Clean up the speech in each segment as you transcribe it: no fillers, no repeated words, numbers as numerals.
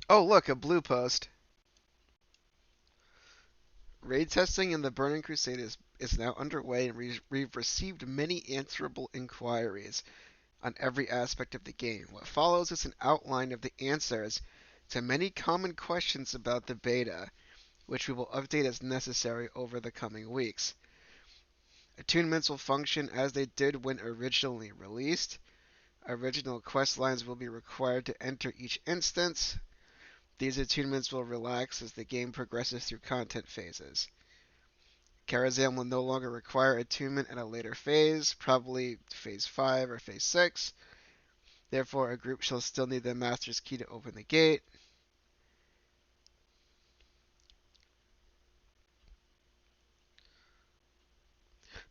Oh, look, a blue post. Raid testing in the Burning Crusade is now underway, and we've received many answerable inquiries on every aspect of the game. What follows is an outline of the answers to many common questions about the beta, which we will update as necessary over the coming weeks. Attunements will function as they did when originally released. Original quest lines will be required to enter each instance. These attunements will relax as the game progresses through content phases. Karazhan will no longer require attunement at a later phase, probably phase 5 or phase 6. Therefore, a group shall still need the master's key to open the gate.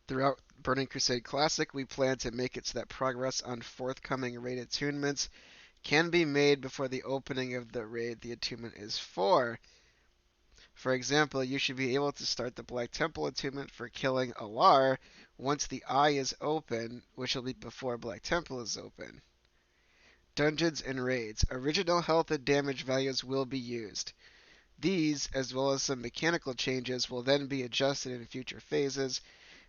Throughout Burning Crusade Classic, we plan to make it so that progress on forthcoming raid attunements can be made before the opening of the raid the attunement is for. For example, you should be able to start the Black Temple attunement for killing Alar once the eye is open, which will be before Black Temple is open. Dungeons and raids. Original health and damage values will be used. These, as well as some mechanical changes, will then be adjusted in future phases.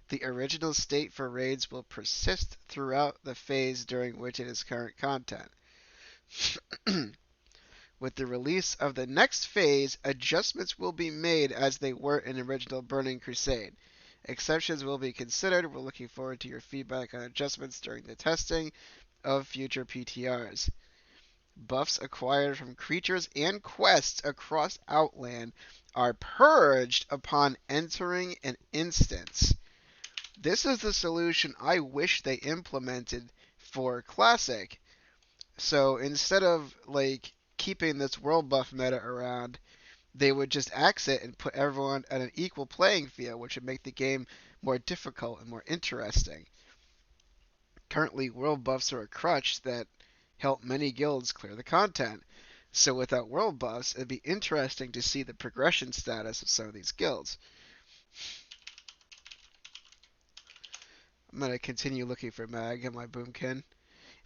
The original state for raids will persist throughout the phase during which it is current content. With the release of the next phase, adjustments will be made as they were in original Burning Crusade. Exceptions will be considered. We're looking forward to your feedback on adjustments during the testing of future PTRs. Buffs acquired from creatures and quests across Outland are purged upon entering an instance. This is the solution I wish they implemented for Classic. So instead of like keeping this world buff meta around, they would just axe it and put everyone at an equal playing field, which would make the game more difficult and more interesting. Currently, world buffs are a crutch that help many guilds clear the content. So without world buffs, it'd be interesting to see the progression status of some of these guilds. I'm going to continue looking for mag in my boomkin.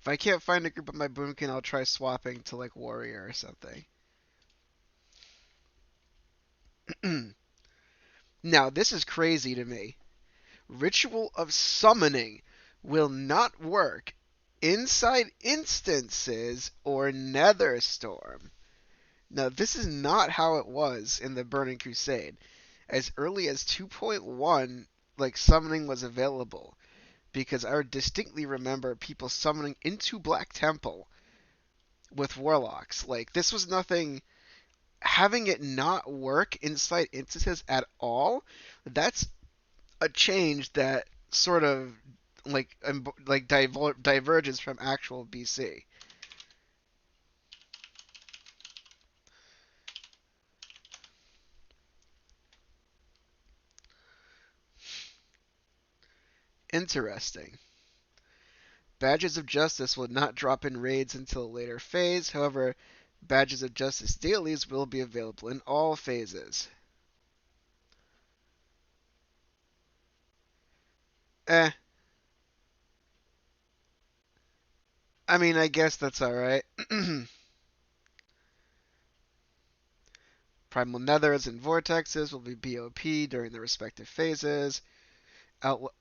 If I can't find a group of my boomkin, I'll try swapping to like warrior or something. Now, this is crazy to me. Ritual of Summoning will not work inside instances or Netherstorm. Now, this is not how it was in the Burning Crusade. As early as 2.1, like, summoning was available, because I distinctly remember people summoning into Black Temple with warlocks. Like, this was nothing. Having it not work inside instances at all, that's a change that sort of like diverges from actual BC. Interesting. Badges of Justice will not drop in raids until a later phase. However, Badges of Justice dailies will be available in all phases. Eh, I mean, I guess that's alright. Primal Nethers and Vortexes will be BOP during the respective phases.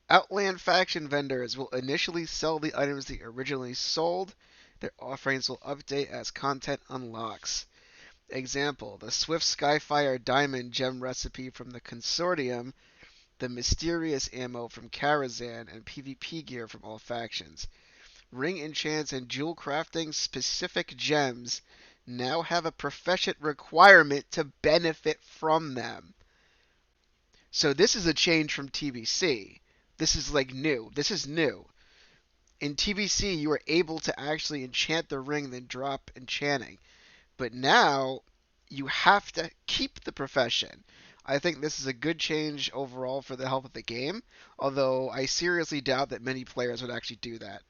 Outland faction vendors will initially sell the items they originally sold. Their offerings will update as content unlocks. Example, the Swift Skyfire Diamond gem recipe from the Consortium, the Mysterious ammo from Karazhan, and PvP gear from all factions. Ring enchants and jewel crafting specific gems now have a proficient requirement to benefit from them. So this is a change from TBC. This is like new. This is new. In TBC, you were able to actually enchant the ring, then drop enchanting. But now, you have to keep the profession. I think this is a good change overall for the health of the game, although I seriously doubt that many players would actually do that.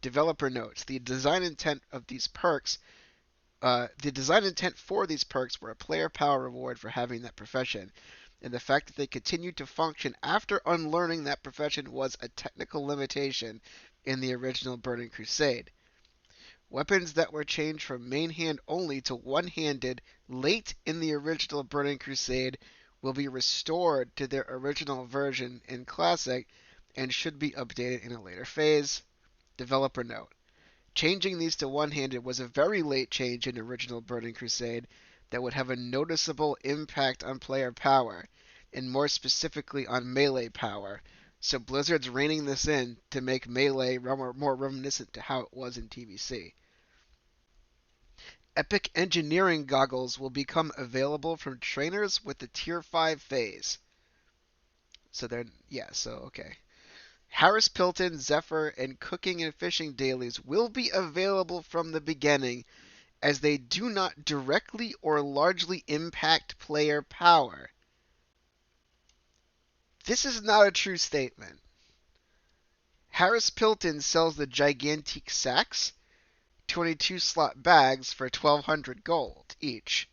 Developer notes, the design intent for these perks were a player power reward for having that profession, and the fact that they continued to function after unlearning that profession was a technical limitation in the original Burning Crusade. Weapons that were changed from main hand only to one-handed late in the original Burning Crusade will be restored to their original version in Classic and should be updated in a later phase. Developer note: changing these to one-handed was a very late change in original Burning Crusade that would have a noticeable impact on player power, and more specifically on melee power, so Blizzard's reining this in to make melee more reminiscent to how it was in TBC. Epic Engineering goggles will become available from trainers with the Tier 5 phase. So okay. Harris Pilton, Zephyr, and cooking and fishing dailies will be available from the beginning, as they do not directly or largely impact player power. This is not a true statement. Harris Pilton sells the gigantic sacks, 22 slot bags for 1,200 gold each.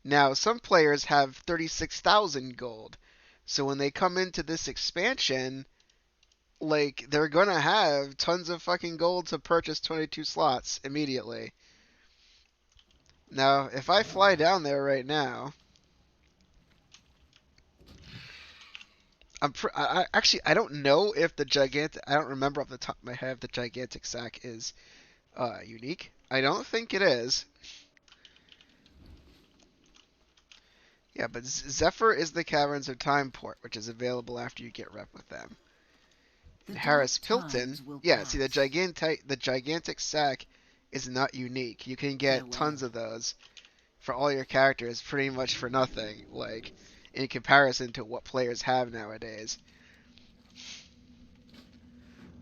Now, some players have 36,000 gold, so when they come into this expansion, like, they're gonna have tons of fucking gold to purchase 22 slots immediately. Now, if I fly down there right now, actually, I don't know if the gigantic. I don't remember off the top of my head if the gigantic sack is unique. I don't think it is. Yeah, but Zephyr is the Caverns of Time port, which is available after you get rep with them. And Harris Pilton, yeah, see the gigantic sack is not unique. You can get tons of those for all your characters pretty much for nothing, like in comparison to what players have nowadays.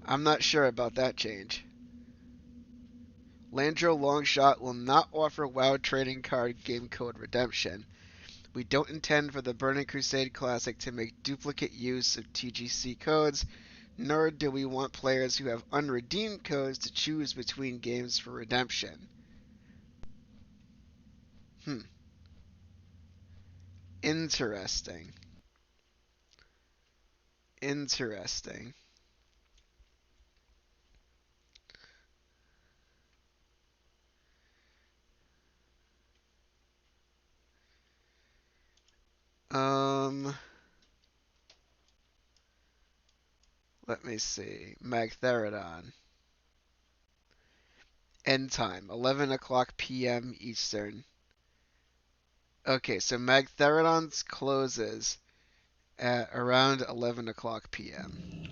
I'm not sure about that change. Landro Longshot will not offer WoW trading card game code redemption. We don't intend for the Burning Crusade Classic to make duplicate use of TGC codes, nor do we want players who have unredeemed codes to choose between games for redemption. Interesting. Interesting. Let me see. Magtheridon. End time, 11 o'clock p.m. Eastern. Okay, so Magtheridon's closes at around 11 o'clock p.m.